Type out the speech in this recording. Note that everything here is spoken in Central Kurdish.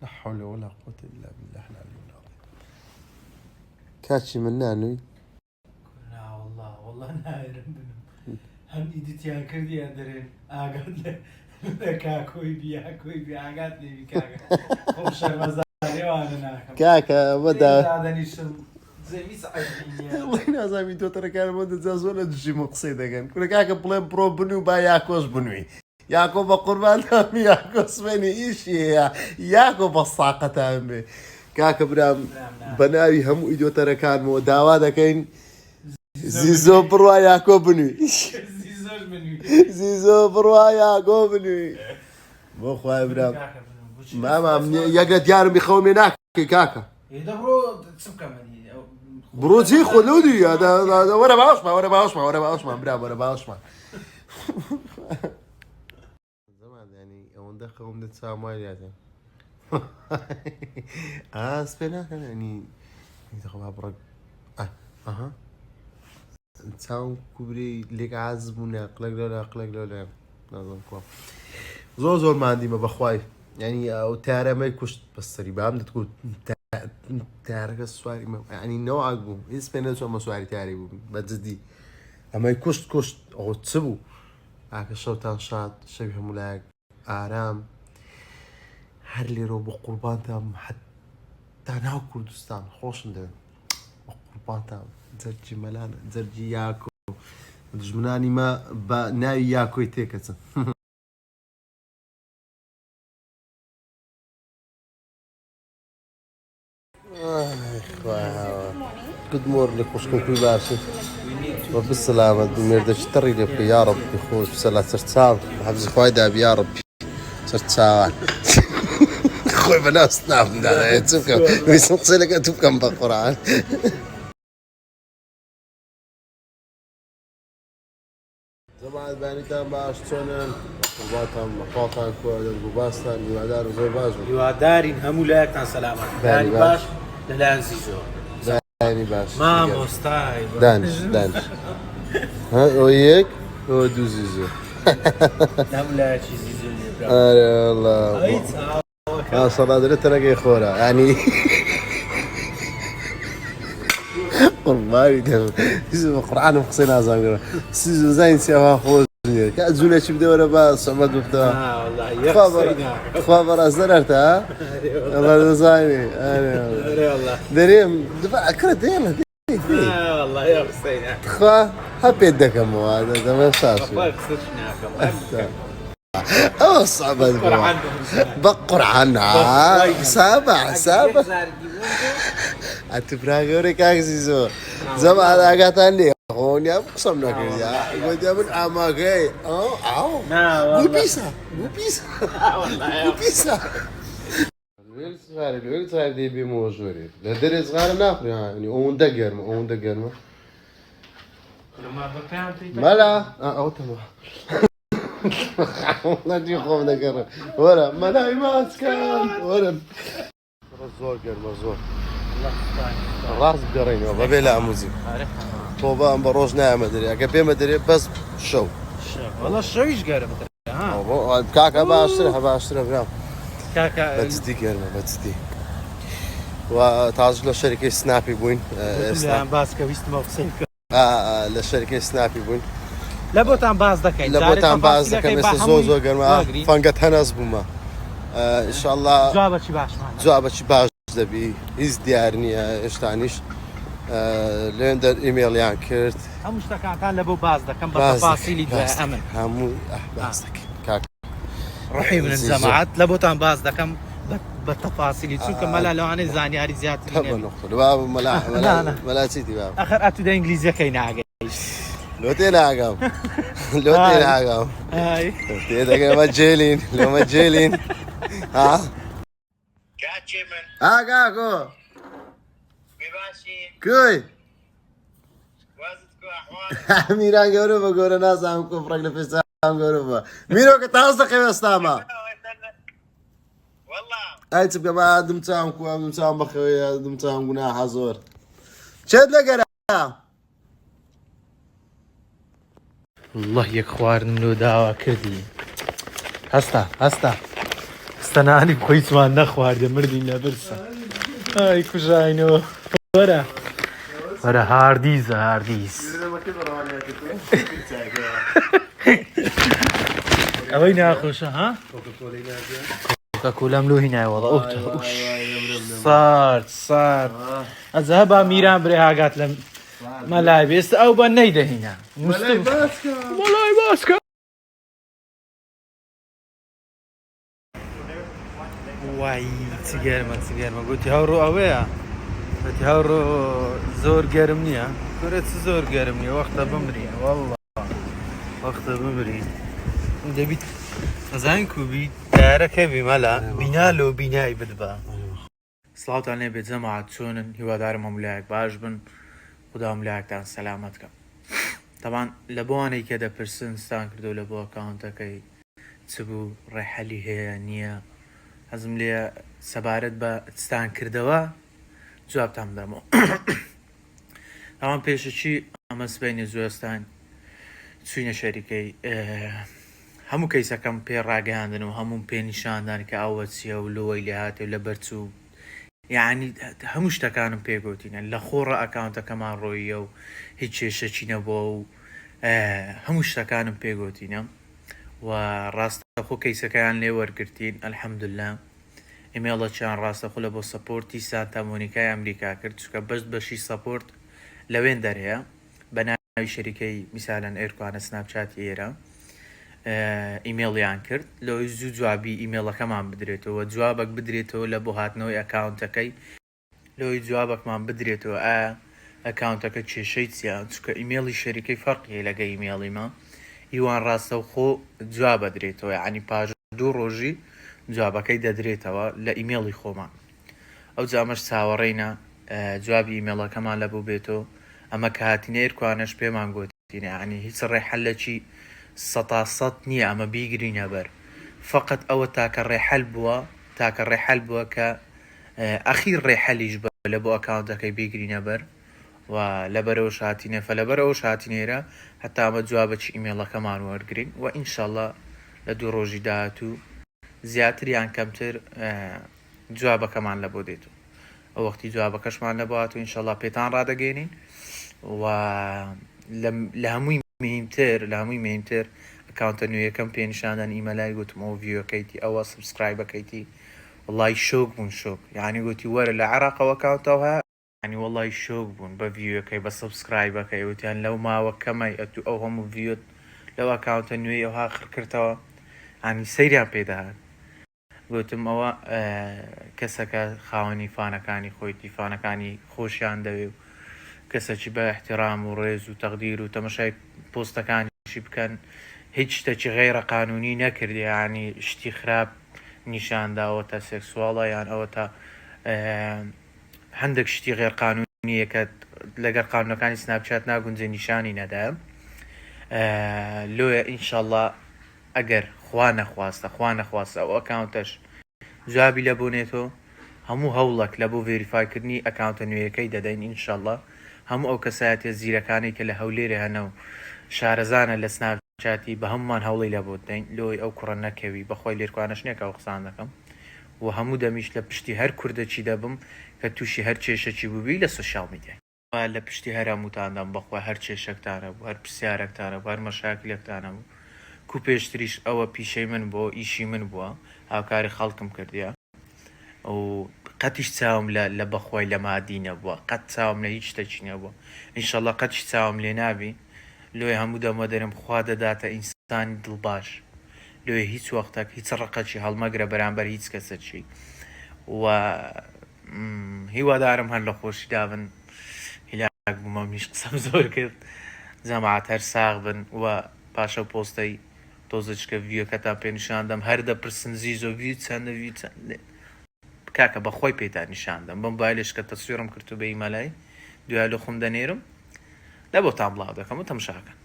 لا حول ولا قوة إلا بالله العلي العظيم. كاتشي من نانوي. لا والله نايرم هم إيديتيان كردي أندرين أقعد لكاكوي بي أقعد لي بكاكا خب شرمزاري وأنا ناكم كاكا بدا هذا نيشم زي ميسعدني الله ينازمي تو ترى كان مدة زازولا تجي مقصيدة كان كل كاكا بلين برو بنو با ياكوس بنوي ياكو بقربان تامي ياكوس بني إيش ياكو بالصاقة تامي كاكا برام بناوي هم إيديو ترى كان مو داوا كاين زيزو بروا ياكو بنوي زيزو بروا ياكو بنوي بو خواي برام ما يقعد ديارهم يخوم هناك كاكا يدبروا تسبكم مني بروزي خلودي هذا ورا باوشما برام ورا باوشما زمان يعني وندخلهم نتسامح يعني سبينا يعني يدخل عبرك اها نتساوم كبري ليك عازمونا اقلق لا نظن كوا زور ما عندي ما بخواي يعني او تارا ما يكوش بس ريبام تقول تارا السواري يعني نوع عقبو اسمه نسوا مسواري تاري بتزدي اما يكوش كوش او تسبو هاك الشوطان شاط شبه ملاك آرام هر اللي رو بقربان تام حتى ناو كردستان خوش ندن بقربان تام زرجي ملانا زرجي ياكو دجمناني ما ناوي ياكو يتيكتن جود مورنينغ وشكون كوي باشي وبالسلامة دميردش تري لك يا رب يخوش بسلا سرتساو حفظ فايدة يا رب سرتساو خوي بناس نعم ده تبكم ويسمع لك تبكم بالقرآن زمان باني تام باش تونن وباتم مقاطع كوادر وباستان يوادار زي باش يوادارين هم ولايتنا سلامة باني باش للا زيزو باني باش ما مستاي دانش ها وياك هو دو زيزو لا ولايتي زيزو والله صلاة تلاقي خورا يعني والله زيزو القرآن مقصينا زاغر زيزو زين سيها خوز كأزونا شي بدورة باس عمد بفتوى والله خبر أزررتها الله زايني والله دريم دفع كرة ديما والله يا حسين خا هبي الدكم هذا ما صارش أو صعبة بقر عنها سابع أتبراغوري كاكسيزو زمان أقاتني هون يا بقسمنا كذا قلت يا من أماكي وبيسا الويل صغار دي بموجوري لدري صغار ناخذ يعني اون دقرمه ملا او تمام نادي خوف دقرمه ولا ملا ماسكان ولا زور قرمه زور راس قرين بلا موزيك طوبا بروج ناعم ادري اكبي ما ادري بس شو والله شو ايش قرمه ها كاكا باشتري برام كاكا بتزدي كلمة وتعرض لشركة سنابي بوين باسكا ويست موكسين لشركة سنابي بوين لابوتان باز دكاي لابوتان باز دكاي مثل زوزو قرما فانقت هناس بما ان شاء الله جوابة شي باش دبي هيز ديارني ايش تعنيش لندر ايميل يعني كرت هم اشتكى لابو باز دكاي بتفاصيل دوا امن همو باز دكاي روحي من الجامعات لابوتان باز دكاي بالتفاصيل شو كملا لو انا زاني هذه زياده طبعا نقطه باب ملا سيدي باب اخر اتو ده انجليزي كاين عاقل لو تلاقم هاي لو مجيلين ها كاتشمن كاكو بباشي كوي وازتكو احوال ميران قربا قول ناس عم كفرك لفسام قربا ميرو كتاصدق يا استاما والله اي تبقى ما دمتهم كوا دمتهم بخويا دمتهم قناح حزور شد لقرا والله يك خوار منو داوا كردي هستا خستەنانی بخۆیتمان نەخواردە مردین لە برسە ئای کوژاینەوە وەرە هاردیزە هاردیز ئەوەی ناخۆشە ها کۆکەکۆلام لۆ هینایوەڵە سارد ئەزە با میران برێ هاگات لە مەلای بێستە ئەو بە نەیدەهینە مەلای باسکە وای چگەرمە گوتی هەوڕۆ ئەوەیە گوتی هەوڕۆ زۆر گەرم نییە گورە چ زۆر گەرم نییە وەختە بمرین وەڵڵا وەختە بمرین دەبیت ئەزان کوبی دارەکە بیمەلا بینالۆ بینایی بدبە سڵاوتان لێ بێت جەماعەت چۆنن هیوادارم هەمولایەک باش بن خدا هەمولایەکتان سەلامەت کەم تەمان لە بۆوانەی کە دەپرسن ستان کردو لە بۆ ئەکاونتەکەی چ بوو ڕێحەلی هەیە نییە حەزم لێ سەبارەت بە ستان کردەوە جوابتان بدەمەوە ئەوان پێشەچی ئەمە سبەینە زوێستان چوینە شەریکەی هەموو کەیسەکەم پێ ڕاگەیاندن و هەموو پێ نیشاندان کە ئەوە چیە و لۆی لێ هاتێ لە بەرچوو یعنی هەموو شتەکانم پێگوتینە لە خۆڕە ئەکاونتەکەمان ڕۆیە و هیچ کێشەچی نەبووە و هەموو شتەکانم پێگوتینە و ڕاستەخۆ کەیسەکەیان لێ وەرگرتین ئەلحەمدوللا ئیمێڵەکیان ڕاستەخۆ لە بۆ سەپۆرتی سانتا مۆنیکای ئەمریکا کرد چکە بەشی سەپۆرت لەوێن دەرەیە بە ناوی شەریکەی میسالەن ئێرکوانە سناپچاتی ئێرە ئیمێڵیان کرد لەوەی زوو جوابی ئیمێڵەکەمان بدرێتەوە جوابک بدرێتەوە لە بۆ هاتنەوەی ئەکاونتەکەی لەوەی جوابکمان بدرێتەوە ئەکاونتەکە کێشەی چیە چکە ئیمێڵی شەریکەی فەرقیە لەگە ئیمێڵیمە هیوان ڕاستە و خۆ جواب بدرێتەوە عنی پاژ 2 ڕۆژی جوابەکەی دەدرێتەوە لە ئیمێڵی خۆمان ئەو جامەش چاوەڕێینە جوابی ئیمێڵەکەمان لەبوو بێتەوە ئەمە کە هاتینە ئێرکوانش پێمان گوتینە عنی هیچ ڕێحەلەکی 100% نییە ئەمە بیگرینە بەر فقط ئەوە تاکە ڕێحەل بووە کە ئەخیر ڕێحەلیش بە لە بۆ ئەکاونتەکەی بیگرینە بەر و لەبەرەوە شاتینە فەلەبەرەوە شاتینێرە هەتا ئەمە جوابەکی ئیمێڵەکەمان وەرگرین و ئینشەڵڵا لە 2 ڕۆژی داهاتوو زیاتر یان کەمتر جوابەکەمان لە بۆ دێتەوە ئەو وەختی جوابەکەشمان لەبات و ئینشەڵڵا پێتان ڕادەگەێنین و لە هەمووی مهمتر ئەکاونتە نوێیەکەم پێنیشاندان ئیمەلای گوتمەوە ڤیۆکەیتی ئەوە سبسکرایبەکەیتی وڵی شۆک بوون شۆک یعنی گوتی وەرە لە عێراقەوە ئەکاونتەوە ینی وڵی شۆک بوون بە ڤیۆکەی بە سبسکرایبەکەی وتیان لەو ماوە کەمای ئەتو ئەو هەموو ڤیۆت لەو ئەکاونتە نوێی ئەوها خڕکردەوە ینی سەیریان پێداهات گوتم ئەوە کەسەکە خاوەنی فانەکانی خۆی تیفانەکانی خۆشیان دەوێ و کەسێکی بە احترام و ڕێز و تەقدیر و تەمەشای پۆستەکانیشی بکەن هیچ شتێکی غەیرە قانونی نەکردی ینی شتی خراپ نیشانداوە تا سێکسواڵە یان ئەوە تا هەندێک شتی غێر قانونیە کە لەگەر قانونەکانی سناپچات ناگونجێ نیشانی نەدا لۆیە ئینشەڵڵا ئەگەر خوا نەخواستە ئەو ئەکاونتەش جوابی لە بۆنێتەوە هەموو هەوڵک لە بۆ ڤێریفایکردنی ئەکاونتە نوێیەکەی دەدەین ئینشەڵڵا هەموو ئەو کەسایەتە زیرەکانی کە لە هەولێرە هەنە و شارەزانە لە سناپچاتی بە هەمومان هەوڵی لە بۆ دەین لۆی ئەو کوڕە نەکەوی بەخۆی لێرکوانش نییە ئەو قسان دەکەم و هەموو دەمیش لە پشتی هەر کوردەچی دەبم کە تووشی هەر کێشەکی بووبی لە سوشیال میدیا لە پشتی هەراموتاندەم بەخوا هەر کێشەکتانە بوو هەر پرسیارێکتانە بوو هەر مەشاکلێکتانە بوو کو پێشتریش ئەوە پیشەی من بۆ ئیشی من بووە هاوکاری خەڵکم کردیە و قەتیش چاوم لە بەخۆی لە مادی نەبووە قەت چاوم لە هیچ شتێکی نەبووە ئینشەڵڵا قەتیش چاوم لێ نابی لۆی هەموو دەمە دەرم خوا دەداتە ئینسانی دڵباش لۆی هیچ وەختێک هیچ ڕقەکی هەڵمەگرە بەرامبەر هیچ کەسەکی و هیوادارم هەر لە خۆشی دابن هیلاک بوومە میش قسەم زۆر کرد جەماعەت هەر ساغ بن و پاشە پۆستەی تۆزەچکە ڤیۆکەتان پێنیشاندەم هەر دەپرسن زیزۆ ڤیو چەندە ڤیو چەند کاکە بەخۆی پێتان نیشاندەم بم بایلش کە تەسویرم کردو بە ئیمەلای دوای لە خۆم دەنێرم لە بۆتان بڵاو دەکەم و تەماشاکەن